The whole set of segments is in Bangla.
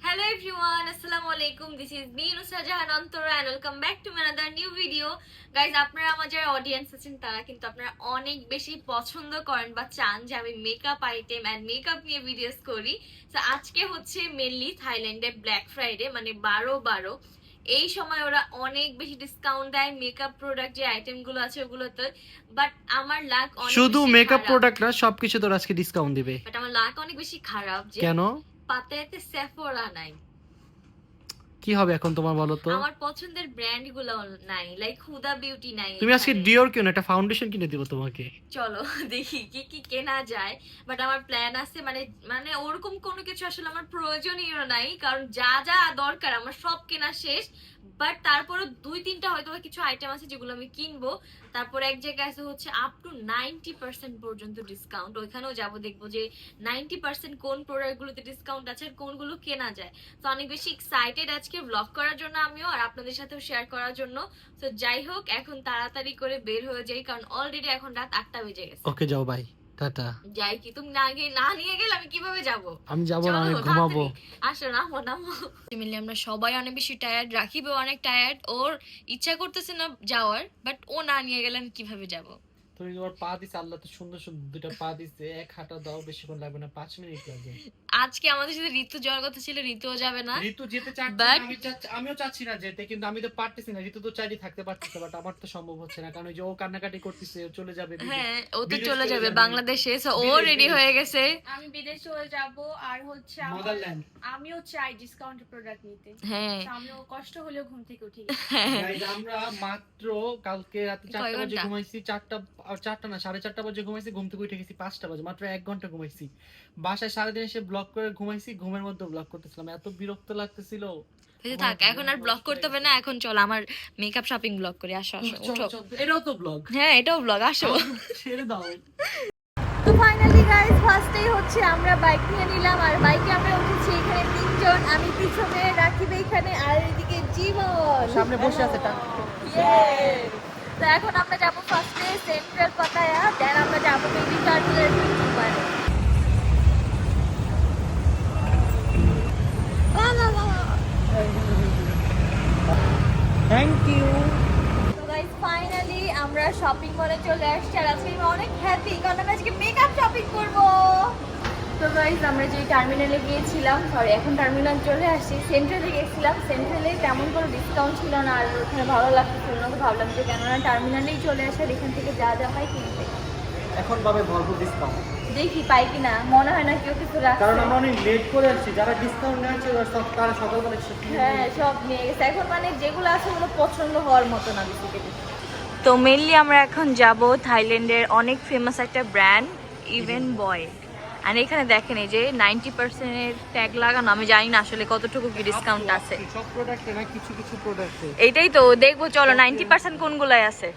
Hello everyone, Assalamualaikum. This is me Nusra Jahan Antara and welcome back to another new video. Guys, আপনারা আমার যারা অডিয়েন্স আছেন তারা কিন্তু আপনারা অনেক বেশি পছন্দ করেন বা চান যে আমি মেকআপ আইটেম এন্ড মেকআপ নিয়ে ভিডিওস করি। তো আজকে হচ্ছে মেনলি থাইল্যান্ডে ব্ল্যাক ফ্রাইডে মানে 12/12 এই সময় ওরা অনেক বেশি ডিসকাউন্ট দেয় মেকআপ প্রোডাক্ট যে আইটেম গুলো আছে ওগুলোতে। বাট আমার লাক অনেক শুধু মেকআপ প্রোডাক্ট না সবকিছু তোর আজকে ডিসকাউন্ট দিবে। বাট আমার লাক অনেক বেশি খারাপ যে কেন পাতাতে সেফোরা নাই। কি হবে এখন তোমার বলো তো? আমার পছন্দের ব্র্যান্ড গুলো নাই, লাইক হুদা বিউটি নাই। তুমি আজকে ডিওর কিনো, একটা ফাউন্ডেশন কিনে দিব তোমাকে। চলো দেখি কি কি কেনা যায়। বাট আমার প্ল্যান আছে, মানে মানে ওরকম কোনো কিছু আসলে আমার প্রয়োজনীয় নাই, কারণ যা যা দরকার আমার সব কেনা শেষ। বাট তারপরে 2-3টা হয়তো কিছু আইটেম আছে যেগুলো আমি কিনবো। তারপর এক জায়গায় আছে হচ্ছে আপ টু 90% পর্যন্ত ডিসকাউন্ট, ওইখানেও যাবো, দেখবো যে 90% কোন প্রোডাক্ট গুলোতে ডিসকাউন্ট আছে আর কোনগুলো কেনা যায়। তো অনেক বেশি এক্সাইটেড আজকে ব্লগ করার জন্য আমিও, আর আপনাদের সাথেও শেয়ার করার জন্য। তো যাই হোক, এখন তাড়াতাড়ি করে বের হয়ে যাই, কারণ অলরেডি এখন রাত 8টা বেজে গেছে। ওকে যাও বাই, টাটা। যাই কি, তুমি না নিয়ে গেলে আমি কিভাবে যাব? আমি যাব না, আমি ঘুমাবো। আসো না নামো। মিলে আমরা সবাই অনেক বেশি টায়ার্ড, রাখিবও অনেক টায়ার্ড, ওর ইচ্ছা করতেছে না যাওয়ার, বাট ও না নিয়ে গেলে আমি কিভাবে যাব? তুমি তোমার পা দিছে, আল্লাহ তো সুন্দর সুন্দর দুটো পা দিছে, এক হাঁটা দাও, বেশিক্ষণ লাগবে না, 5 মিনিট লাগবে। আজকে আমাদের সাথে ঋতু যাওয়ার কথা ছিল, ঋতুও যাবে না। ঋতু যেতে চাচ্ছে, আমিও চাচ্ছি না যেতে, কিন্তু আমি তো পারতেছি না। ঋতু তো চাইলে থাকতে পারতেছে, বাট আমার তো সম্ভব হচ্ছে না, কারণ ওই যে ও কান্নাকাটি করতেছে, ও চলে যাবে। হ্যাঁ, ও তো চলে যাবে বাংলাদেশে, সো ও রেডি হয়ে গেছে। আমি বিদেশে চলে যাব, আর হচ্ছে নেদারল্যান্ড। আমিও চাই ডিসকাউন্ট প্রোডাক্ট নিতে। হ্যাঁ, আমিও কষ্ট হলেও ঘুম থেকে উঠি। গাইস আমরা মাত্র কালকে রাতে 4টা বাজে ঘুমাইছি, 4টা না 4:30 বাজে ঘুমাইছি, ঘুম থেকে উঠে গেছি 5টা বাজে, মাত্র 1 ঘন্টা ঘুমাইছি। বাসায় সারাদিন এসে ব্লগ করে ঘুমাইছি, ঘুমের মধ্যে ব্লগ করতেছিলাম, এত বিরক্ত লাগতেছিল। থাক, এখন আর ব্লগ করতে হবে না, এখন চল আমার মেকআপ শপিং ব্লগ করি। আসো আসো, উঠো। এটাও তো ব্লগ। হ্যাঁ, এটাও ব্লগ, আসো। ছেড়ে দাও। তো ফাইনালি গাইস, ফার্স্টেই হচ্ছে আমরা বাইক নিয়ে নিলাম, আর বাইকে আমরা উঠেছি এখানে 3জন। আমি পিছনে, রাকিব এখানে, আর এদিকে জীবন সামনে বসে আছে। তো এখন আমরা যাবো ফার্স্টে সেন্ট্রাল পাতায়া, দেন আমরা যাবো বেবি টার্মিনাল 21। Thank you. তো গাইস ফাইনালি আমরা শপিং মলে চলে আসছি, আর আজকে আমি অনেক হ্যাপি কারণ আমি আজকে মেকআপ শপিং করব। তো গাইস আমরা যে টার্মিনালে গিয়েছিলাম, সরি এখন টার্মিনাল চলে আসছি, সেন্ট্রালে গিয়েছিলাম। সেন্ট্রালে তেমন কোনো ডিসকাউন্ট ছিল না, আর ওখানে ভালো লাগতেছিল না, তো ভাবলাম যে কেননা টার্মিনালেই চলে আসার, এখান থেকে যা যা হয় কিনতে। এখন পাবে ভরপুর ডিসকাউন্ট, দেখি পাই কিনা, মনে হয় না কেউ কিছু রাখছে, কারণ আমরা অনেক লেট করে আসছি। যারা ডিসকাউন্ট নিয়েছে সব তারা সকালবেলা হ্যাঁ সব নিয়ে গেছে। এখন মানে যেগুলো আছে ওগুলো পছন্দ হওয়ার মতো না বেসিক্যালি। তো মেইনলি আমরা এখন যাব থাইল্যান্ডের অনেক ফেমাস একটা ব্র্যান্ড ইভেন বয়, আর এখানে দেখেন এই যে 90% এর ট্যাগ লাগানো। আমি জানি না আসলে কতটুকু কি ডিসকাউন্ট আছে, সব প্রোডাক্টে না, কিছু কিছু প্রোডাক্টে। এইটাই তো দেখবো, চলো 90% কোনগুলাই আছে।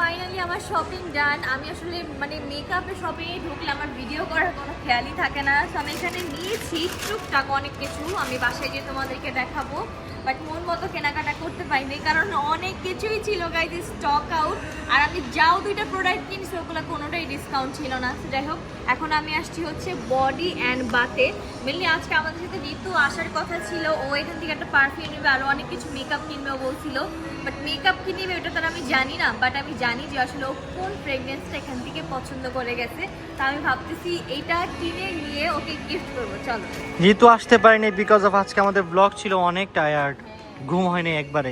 ফাইনালি আমার শপিং ডান। আমি আসলে মানে মেকআপের শপিংয়ে ঢুকলে আমার ভিডিও করার কোনো খেয়ালই থাকে না। তো আমি এখানে নিয়েছি টুকটাক অনেক কিছু, আমি বাসায় গিয়ে তোমাদেরকে দেখাবো, বাট মন মতো কেনাকাটা করতে পারিনি কারণ অনেক কিছুই ছিল গাইজ স্টক আউট। আর আমি যাও 2টা প্রোডাক্ট কিনছি ওগুলো কোনোটাই ডিসকাউন্ট ছিল না। যাই হোক, এখন আমি আসছি হচ্ছে বডি অ্যান্ড বাতে। মেনলি আজকে আমাদের সাথে ঋতু আসার কথা ছিল, ও এখান থেকে একটা পারফিউম নেবে, আরও অনেক কিছু মেকআপ কিনবেও বলছিল, বাট মেকআপ কি নেবে ওটা তো আমি জানি না, বাট আমি জানি যে আসলে ও কোন ফ্রেগনেন্সটা এখান থেকে পছন্দ করে গেছে। তা আমি ভাবতেছি এইটা কিনে নিয়ে ওকে গিফট করবো। চলো। যেহেতু আসতে পারিনি বিকজ অফ আজকে আমাদের ব্লগ ছিল অনেক টায়ার্ড, ঘুম হয়নি একবারে।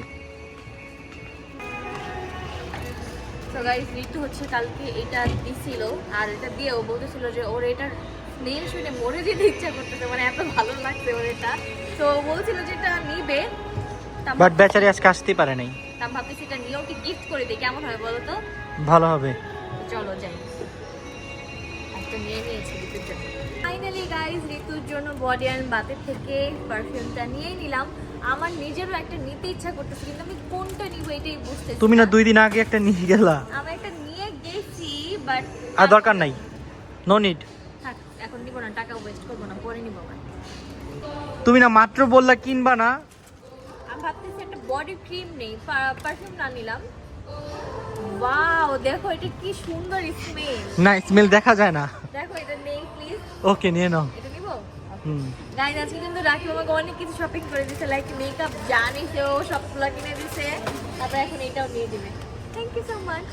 তো গাইস ঋতু হচ্ছে কালকে এটা দিছিল, আর এটা দিয়ে ও বলতেছিল যে ওর এটার স্মেল শুনে মরে যেতে ইচ্ছা করতেছে, মানে এত ভালো লাগছে ওর এটা। তো ও বলছিল যে এটা নিবে, বাট বেচারি আজকে আসতে পারে নাই। তা ভাবতেছি এটা নিয়ে ওকে গিফট করে দিই, কেমন হয় বলো তো? ভালো হবে। চলো যাই, একটা নিয়ে নিয়েছি ঋতুর জন্য। ফাইনালি গাইস ঋতুর জন্য বডি অ্যান্ড বাতের থেকে পারফিউমটা নিয়েই নিলাম। আমার নিজেরও একটা নিতে ইচ্ছা করতেছে, কিন্তু আমি কোনটা নিব এটাই বুঝতেছি। তুমি না 2 দিন আগে একটা নিয়ে গেলা। আমি একটা নিয়ে গেছি, বাট আর দরকার নাই, নো নিড। থাক, এখন নিব না, টাকা ওয়েস্ট করবো না, পরে নিব না। তুমি না মাত্র বললা কিনবা না। আমি ভাবতেছি একটা বডি ক্রিম নেই, পারফিউম না নিলাম। ওয়াও, দেখো এটা কি সুন্দর স্মেল। না স্মেল দেখা যায় না। দেখো এটা নেই প্লিজ। ওকে নিয়ে নাও। এটা নিব। গাইজ আজকে কিন্তু রাখি আমাকে অনেক কিছু শপিং করে দিছে, লাইক মেকআপ জানিছে ও সবগুলো কিনে দিছে, তারপর এখন এটাও নিয়ে দিবে। Thank you so much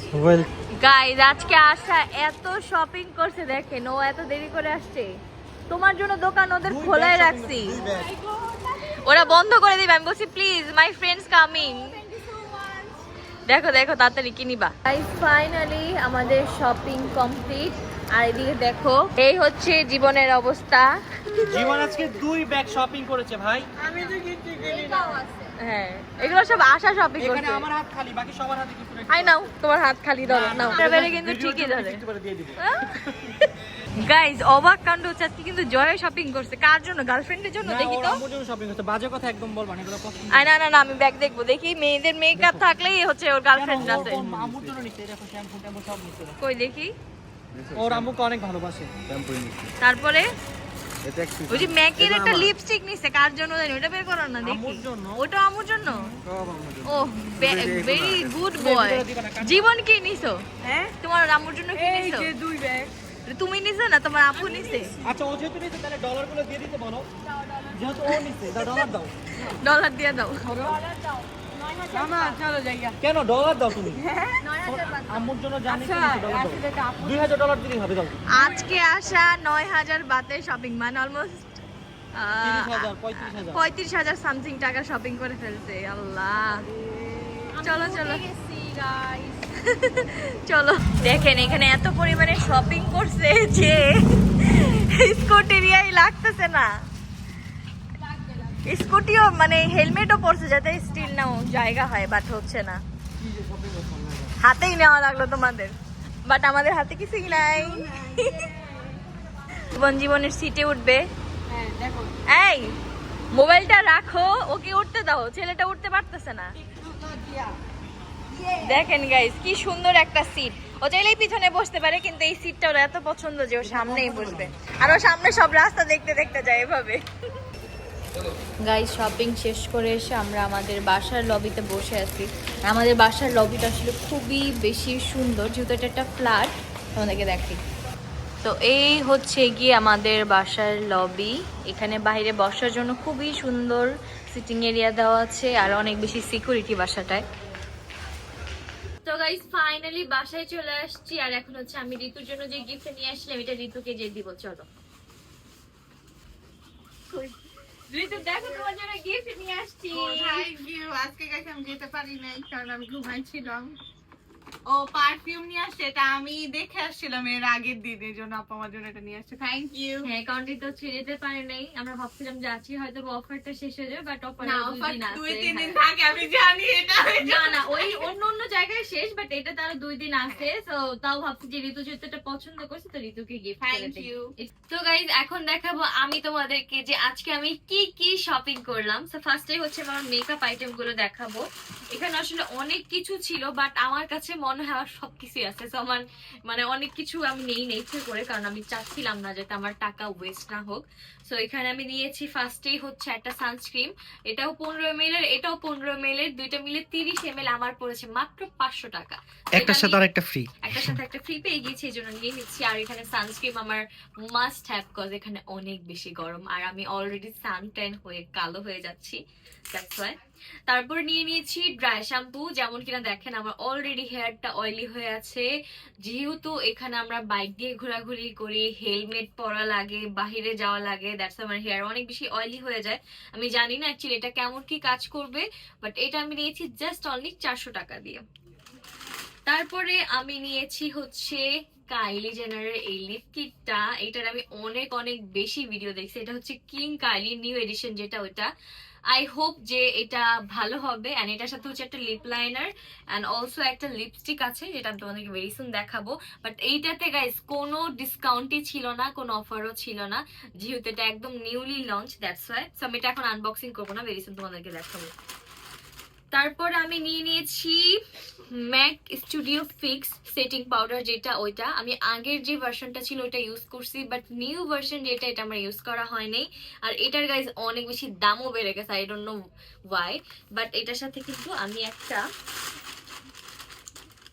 guys. আজকে আশা এত শপিং করছে, দেখেন ও এত দেরি করে আসছে। তোমার জন্য দোকান ওদের খোলাই রাখছি, ওরা বন্ধ করে দিবে। আমি বলছি প্লিজ মাই ফ্রেন্ডস কামিং। দেখো দেখো তাড়াতাড়ি কিনিবা। গাইজ ফাইনালি আমাদের শপিং কমপ্লিট। আর এদিকে দেখো এই হচ্ছে জীবনের অবস্থা। জীবন আজকে 2 ব্যাগ শপিং করেছে ভাই। হ্যাঁ এগুলো সব আশা শপিং করছে। এখানে আমার হাত খালি, বাকি সবার হাতে কিছু আই নাও তোমার হাত খালি ধরো নাও। এবারে কিন্তু ঠিকই ধরে। দিয়ে দিব। গাইজ অবাক কাণ্ড হচ্ছে, আজকে কিন্তু জয় শপিং করছে। কার জন্য? গার্লফ্রেন্ডের জন্য। দেখি তো। আমার জন্য শপিং করতে, বাজে কথা একদম বলবা না, এগুলো পছন্দ। আই না না না আমি ব্যাগ দেখবো। দেখি মেয়েদের মেকআপ থাকলেই হচ্ছে ওর গার্লফ্রেন্ড আছে। আম্মুর জন্য নিতে, দেখো শ্যাম্পু ট্যাম্পু সব নিতে। কই দেখি। ওর আম্মুকে অনেক ভালোবাসে। তারপরে এটা একটু ওই যে ম্যাকের একটা লিপস্টিক নিছে, কার জন্য জানি, ওটা বের করো না দেখি। আম্মুর জন্য। ওটা আম্মুর জন্য। সব আমার জন্য। ও ভেরি গুড বয়। জীবন কি নিছো? হ্যাঁ তোমার আম্মুর জন্য কি নিছো? 2 ব্যাগ। তুমি নিছো না, তোমার আপু নিছে। আচ্ছা ও যেহেতু নিছে তাহলে ডলারগুলো দিয়ে দিতে বলো। যেহেতু ও নিছে, ডলার দাও। ডলার দিয়ে দাও। মামা চলো যাইয়া। কেন ডলার দাও তুমি? আম্মুর জন্য জানি কি নিছে, ডলার দাও। $2000 দিলেই হবে, দাও। আজকে আসা 9000 বাতের শপিং, মানে অলমোস্ট 30,000 35,000। 35,000 সামথিং টাকা শপিং করে ফেলছে। আল্লাহ চলো চলো চলো। দেখেন এখানে এত পরিমাণে শপিং করছে যে স্কুটিরিয়াই লাগতেছে না। স্কুটিও মানে হেলমেটও পরছে যাতে স্টিল নাও জায়গা হয়, বাট হচ্ছে না। হাতেই নেওয়া লাগলো তোমাদের, বাট আমাদের হাতে কিছুই নাই। জীবনের সিটে উঠবে। এই মোবাইলটা রাখো, ওকে উঠতে দাও, ছেলেটা উঠতে পারতেছে না। দেখেন গাইস কি সুন্দর একটা সিট। ও চাইলেই পিছনে বসতে পারে, কিন্তু এই সিটটা ওর এত পছন্দ যে ও সামনেই বসবে। আর ও সামনে সব রাস্তা দেখতে দেখতে যায় এভাবে। গাইস শপিং শেষ করে এসে আমরা আমাদের বাসার লবিতে বসে আছি। আমাদের বাসার লবিটা আসলে খুবই বেশি সুন্দর, যেহেতু এটা একটা ফ্ল্যাট। তোমাদেরকে দেখি তো এই হচ্ছে গিয়ে আমাদের বাসার লবি। এখানে বাইরে বসার জন্য খুবই সুন্দর সিটিং এরিয়া দেওয়া আছে, আর অনেক বেশি সিকিউরিটি বাসাটায়। তো গাইস ফাইনালি বাসায় চলে আসছি, আর এখন হচ্ছে আমি ঋতুর জন্য যে গিফট নিয়ে আসলাম এটা ঋতুকে যে দিব। চলো ঋতু দেখো তোমার জন্য গিফট নিয়ে আসছি। Thank you. আজকে গাইস আমি যেতে পারি নাই কারণ আমি ঘুমাইছিলাম। ও পারফিউম নিয়ে আসছে, এটা আমি দেখে আসছিলাম এর আগের দিনের জন্য। আপা আমার জন্য এটা নিয়ে আসছে। Thank you. হ্যাঁ কারণ ঋতু হচ্ছে যেতে পারে নাই, আমরা ভাবছিলাম যে আছি হয়তো অফারটা শেষ হয়ে যাবে, বাট অফার না, 2 দিন আছে। 2-3 দিন থাকে আমি জানি এটা। না না ওই অন্য অন্য জায়গায় শেষ, বাট এটা তার 2 দিন আছে। তো তাও ভাবছি যে ঋতু যেহেতু এটা পছন্দ করছে তো ঋতুকে গিফট করে Thank দেই। you. তো গাইজ এখন দেখাবো আমি তোমাদেরকে যে আজকে আমি কি কি শপিং করলাম। সো ফার্স্টে হচ্ছে আমার মেকআপ আইটেম গুলো দেখাবো। এখানে আসলে অনেক কিছু ছিল, বাট আমার কাছে মনে হয় সবকিছুই আছে। সো আমার মানে অনেক কিছু আমি নেই নেইছে করে, কারণ আমি চাচ্ছিলাম না যাতে আমার টাকা ওয়েস্ট না হোক। সো এখানে আমি নিয়েছি ফার্স্টেই হচ্ছে একটা সানস্ক্রিন। এটাও 15 ml এর, এটাও 15 ml এর, দুইটা মিলে 30 ml। আমার পড়েছে মাত্র 500 টাকা। একটার সাথে আর একটা ফ্রি। একটার সাথে একটা ফ্রি পেয়ে গিয়েছি, এই জন্য নিয়ে নিচ্ছি। আর এখানে সানস্ক্রিন আমার মাস্ট হ্যাভ, কজ এখানে অনেক বেশি গরম আর আমি অলরেডি সানট্যান হয়ে কালো হয়ে যাচ্ছি, দ্যাটস ওয়াই। তারপর নিয়ে নিয়েছি ড্রাই শ্যাম্পু, যেমন কিনা দেখেন আমার অলরেডি হেয়ারটা অয়েলি হয়ে আছে। যেহেতু এখানে আমরা বাইক দিয়ে ঘোরাঘুরি করি, হেলমেট পরা লাগে, বাহিরে যাওয়া লাগে, দ্যাটস আমার হেয়ার অনেক বেশি অয়েলি হয়ে যায়। আমি জানি না অ্যাকচুয়ালি এটা কেমন কি কাজ করবে, বাট এটা আমি নিয়েছি জাস্ট অনলি 400 টাকা দিয়ে। তারপরে আমি নিয়েছি হচ্ছে কাইলি জেনারের এই লিপ কিটটা। এটার আমি অনেক অনেক বেশি ভিডিও দেখছি। এটা হচ্ছে কিং কাইলি নিউ এডিশন, যেটা ওইটা। আই হোপ যে এটা ভালো হবে। এন্ড এটার সাথে হচ্ছে একটা লিপ লাইনার এন্ড অলসো একটা লিপস্টিক আছে, যেটা আমি তোমাদেরকে ভেরি সুন দেখাবো। বাট এইটাতে গাইস কোনো ডিসকাউন্টই ছিল না, কোনো অফারও ছিল না, যেহেতু এটা একদম newly launch, that's why. So আমি এটা এখন আনবক্সিং করবো না, ভেরি সুন তোমাদেরকে দেখাবো। তারপর আমি নিয়ে নিয়েছি Mac studio fix setting powder, যেটা ওইটা আমি আগের যে ভার্সনটা ছিল ওইটা ইউজ করছি, বাট নিউ ভার্সন যেটা এটা আমার ইউজ করা হয়নি। আর এটার গাইজ অনেক বেশি দামও বেড়ে গেছে, I don't know Y. But এটার সাথে কিন্তু আমি একটা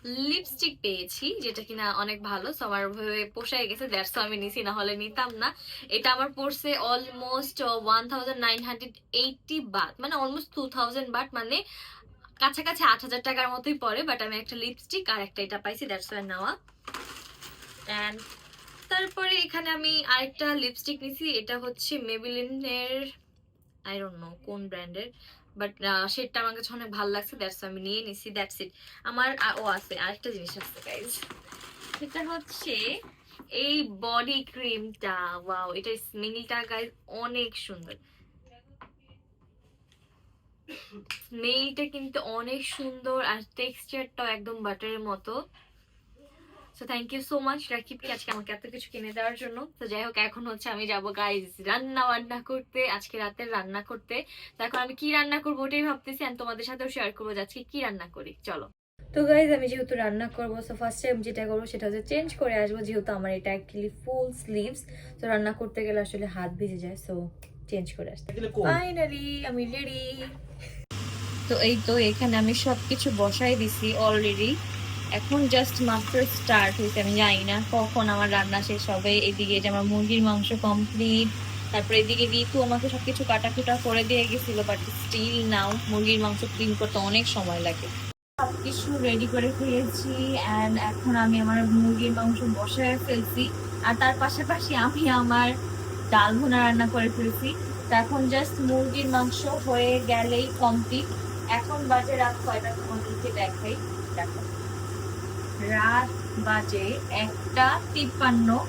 লিপস্টিক পেয়েছি, যেটা কিনা অনেক ভালো, সো আমার ভাবে পোষায় গেছে, দ্যাটস আমি নিছি, না হলে নিতাম না। এটা আমার পড়ছে অলমোস্ট 1980 বাট, মানে অলমোস্ট 2000 বাট, মানে কাছাকাছি 8000 টাকার মতোই পড়ে। বাট আমি একটা লিপস্টিক আর একটা এটা পাইছি, দ্যাটস ওয়াই নেওয়া। অ্যান্ড তারপরে এখানে আমি আরেকটা লিপস্টিক নিছি, এটা হচ্ছে মেবিলিনের, আই ডোন্ট নো কোন ব্র্যান্ডের, বাট শেডটা আমার কাছে অনেক ভালো লাগছে, দ্যাটস আমি নিয়ে নিছি, দ্যাটস ইট। আমার ও আছে আরেকটা জিনিস আছে গাইজ, সেটা হচ্ছে এই বডি ক্রিমটা। ওয়াও, এটা স্মেলটা গাইজ অনেক সুন্দর, স্মেলটা কিন্তু অনেক সুন্দর, আর টেক্সচারটাও একদম বাটারের মতো। So thank you so much রাকিবকে আজকে আমাকে এত কিছু কিনে দেওয়ার জন্য। তো যাই হোক, এখন হচ্ছে আমি যাবো গাইজ রান্না করতে, আজকে রাতের রান্না করতে। তো এখন আমি কি রান্না করবো ওটাই ভাবতেছি, আর তোমাদের সাথেও শেয়ার করবো যে আজকে কি রান্না করি, চলো। তো গাইজ আমি যেহেতু রান্না করবো, সো ফার্স্ট টাইম যেটা করবো সেটা হচ্ছে চেঞ্জ করে আসবো, যেহেতু আমার এটা অ্যাকচুয়ালি ফুল স্লিভস, তো রান্না করতে গেলে আসলে হাত ভিজে যায়, সো চেঞ্জ করে আসতে। ফাইনালি আমি রেডি। তো এই তো এখানে আমি সবকিছু বসাই দিছি অলরেডি, এখন জাস্ট মাত্র স্টার্ট হয়েছে, আমি জানি না কখন আমার রান্না শেষ হবে। এদিকে যে আমার মুরগির মাংস কমপ্লিট, তারপরে এদিকে ঋতু আমাকে সবকিছু কাটাকুটা করে দিয়ে গেছিল, বাট স্টিল নাও মুরগির মাংস ক্লিন করতে অনেক সময় লাগে। সবকিছু রেডি করে ফেলেছি, অ্যান্ড এখন আমি আমার মুরগির মাংস বসায় ফেলছি, আর তার পাশাপাশি আমি আমার ডাল ভুনা রান্না করে ফেলছি। তো এখন জাস্ট মুরগির মাংস হয়ে গেলেই কমপ্লিট। এখন বাজে রাত কয়টা তোমাদেরকে দেখাই, দেখো রাত বাজে 1:53।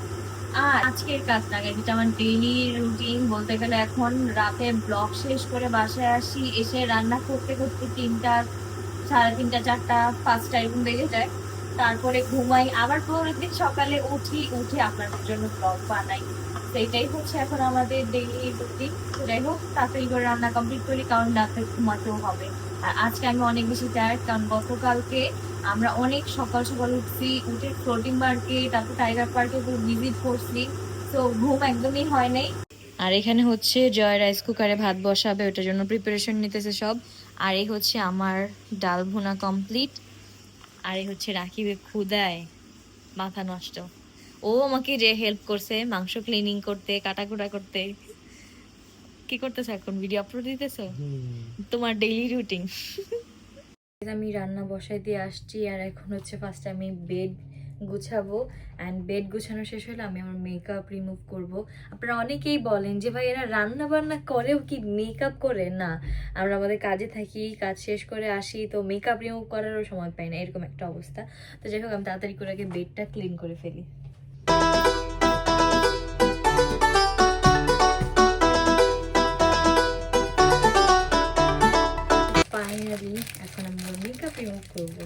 আর আজকের কাজ না, যেটা আমার ডেইলি রুটিন বলতে গেলে, এখন রাতে ব্লগ শেষ করে বাসায় আসি, এসে রান্না করতে করতে 3টা, 3:30, 4টা, 5টা এরকম বেজে যায়। তারপরে ঘুমাই, আবার পরের দিন সকালে উঠে আপনাদের জন্য ব্লগ বানাই। সেইটাই হচ্ছে এখন আমাদের ডেইলি রুটিন। যাই হোক, তাড়াতাড়ি করে রান্না কমপ্লিট করি, কারণ রাতে ঘুমাতেও হবে। আর আজকে আমি অনেক বেশি টায়ার্ড, কারণ গতকালকে আমরা অনেক সকাল সকাল উঠছি, উঠে ফ্লোটিং পার্কে, তারপর টাইগার পার্কে ভিজিট করছি, তো ঘুম একদমই হয় নাই। আর এখানে হচ্ছে জয় রাইস কুকারে ভাত বসাবে, ওটার জন্য প্রিপারেশন নিতেছে সব। আর এই হচ্ছে আমার ডাল ভুনা কমপ্লিট, আর এই হচ্ছে রাকিবের ক্ষুদায় মাথা নষ্ট। ও আমাকে যে হেল্প করছে মাংস ক্লিনিং করতে, কাটাকুটা করতে। কি করতেছো এখন, ভিডিও আপলোড দিতেছো, তোমার ডেইলি রুটিন। আমি রান্না বসাই দিয়ে আসছি, আর এখন হচ্ছে ফার্স্ট আমি বেড গুছাবো, অ্যান্ড বেড গুছানো শেষ হলে আমি আমার মেকআপ রিমুভ করব। আপনারা অনেকেই বলেন যে ভাই এরা রান্না বান্না করেও কি মেকআপ করে? না, আমরা আমাদের কাজে থাকি, কাজ শেষ করে আসি, তো মেকআপ রিমুভ করারও সময় পাই না, এরকম একটা অবস্থা। তো যাই হোক, আমি তাড়াতাড়ি করে আগে বেডটা ক্লিন করে ফেলি। ফাইনালি এখন আমি মেকআপ রিমুভ করবো।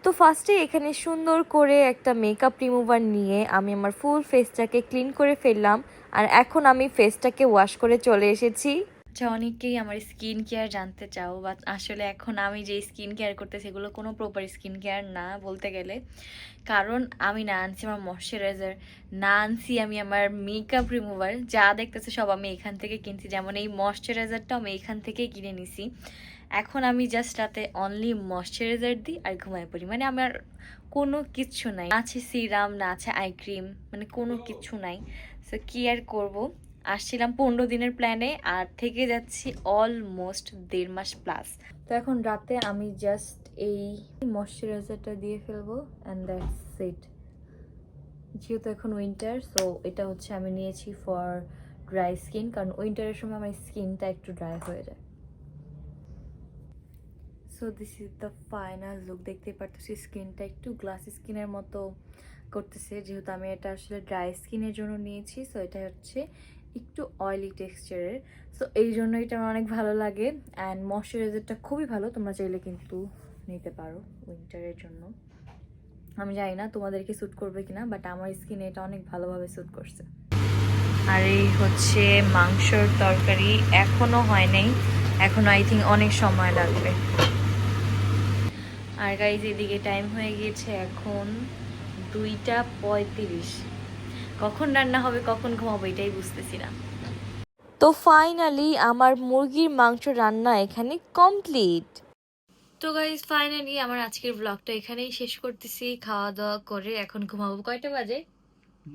তো ফার্স্টে এখানে সুন্দর করে একটা মেকআপ রিমুভার নিয়ে আমি আমার ফুল ফেসটাকে ক্লিন করে ফেললাম, আর এখন আমি ফেসটাকে ওয়াশ করে চলে এসেছি। আচ্ছা, অনেকেই আমার স্কিন কেয়ার জানতে চাও, বাট আসলে এখন আমি যে স্কিন কেয়ার করতে সেগুলো কোনো প্রপার স্কিন কেয়ার না বলতে গেলে, কারণ আমি না আনছি আমার ময়শ্চারাইজার, না আনছি আমি আমার মেকআপ রিমুভার। যা দেখতেছে সব আমি এখান থেকে কিনছি, যেমন এই ময়শ্চারাইজারটা আমি এখান থেকেই কিনে নিছি। এখন আমি জাস্ট রাতে অনলি ময়শ্চারাইজার দিই আর ঘুমায় পড়ি, মানে আমার কোনো কিচ্ছু নাই, না আছে সিরাম, না আছে আই ক্রিম, মানে কোনো কিচ্ছু নাই। সো কি আর করবো, আসছিলাম 15 দিনের প্ল্যানে, আর থেকে যাচ্ছি অলমোস্ট 1.5 মাস প্লাস। তো এখন রাতে আমি জাস্ট এই ময়শ্চারাইজারটা দিয়ে ফেলবো, অ্যান্ড দ্যাটস ইট। যেহেতু এখন উইন্টার, সো এটা হচ্ছে আমি নিয়েছি ফর ড্রাই স্কিন, কারণ উইন্টারের সময় আমার স্কিনটা একটু ড্রাই হয়ে যায়। So this is the final look. দেখতে পারতেছি স্কিনটা একটু গ্লাসি স্কিনের মতো করতেছে, যেহেতু আমি এটা আসলে ড্রাই স্কিনের জন্য নিয়েছি। সো এটা হচ্ছে একটু অয়েলি টেক্সচারের, সো এই জন্য এটা আমার অনেক ভালো লাগে। অ্যান্ড ময়শ্চারাইজারটা খুবই ভালো, তোমরা চাইলে কিন্তু নিতে পারো উইন্টারের জন্য। আমি জানি না তোমাদেরকে স্যুট করবে কিনা, বাট আমার স্কিনে এটা অনেক ভালোভাবে স্যুট করছে। আর এই হচ্ছে মাংসর তরকারি, এখনো হয় নাই, এখনো আই থিঙ্ক অনেক সময় লাগবে। আর গাইজ এদিকে টাইম হয়ে গিয়েছে এখন 2:35। কখন রান্না হবে, কখন ঘুমাবো, এটাই বুঝতেছি না। তো ফাইনালি আমার মুরগির মাংস রান্না এখানে কমপ্লিট। তো গাইজ ফাইনালি আমার আজকের ব্লগটা এখানেই শেষ করতেছি, খাওয়া দাওয়া করে এখন ঘুমাবো। কয়টা বাজে?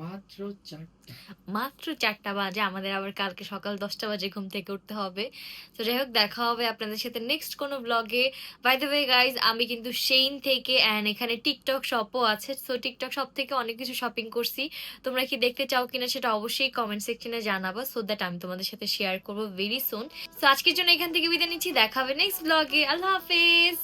মাত্র 4টা। মাত্র 4টা বাজে, আমাদের আবার কালকে সকাল 10টা বাজে ঘুম থেকে উঠতে হবে। তো যাই হোক, দেখা হবে আপনাদের সাথে নেক্সট কোনো ব্লগে। বাই দ্য ওয়ে গাইজ, আমি কিন্তু সেইন থেকে অ্যান্ড এখানে টিকটক শপও আছে, সো টিকটক শপ থেকে অনেক কিছু শপিং করছি। তোমরা কি দেখতে চাও কিনা সেটা অবশ্যই কমেন্ট সেকশনে জানাবা, সো দ্যাট আমি তোমাদের সাথে শেয়ার করবো ভেরি সুন। সো আজকের জন্য এখান থেকে বিদায় নিচ্ছি, দেখা হবে নেক্সট ব্লগে। আল্লাহ হাফেজ।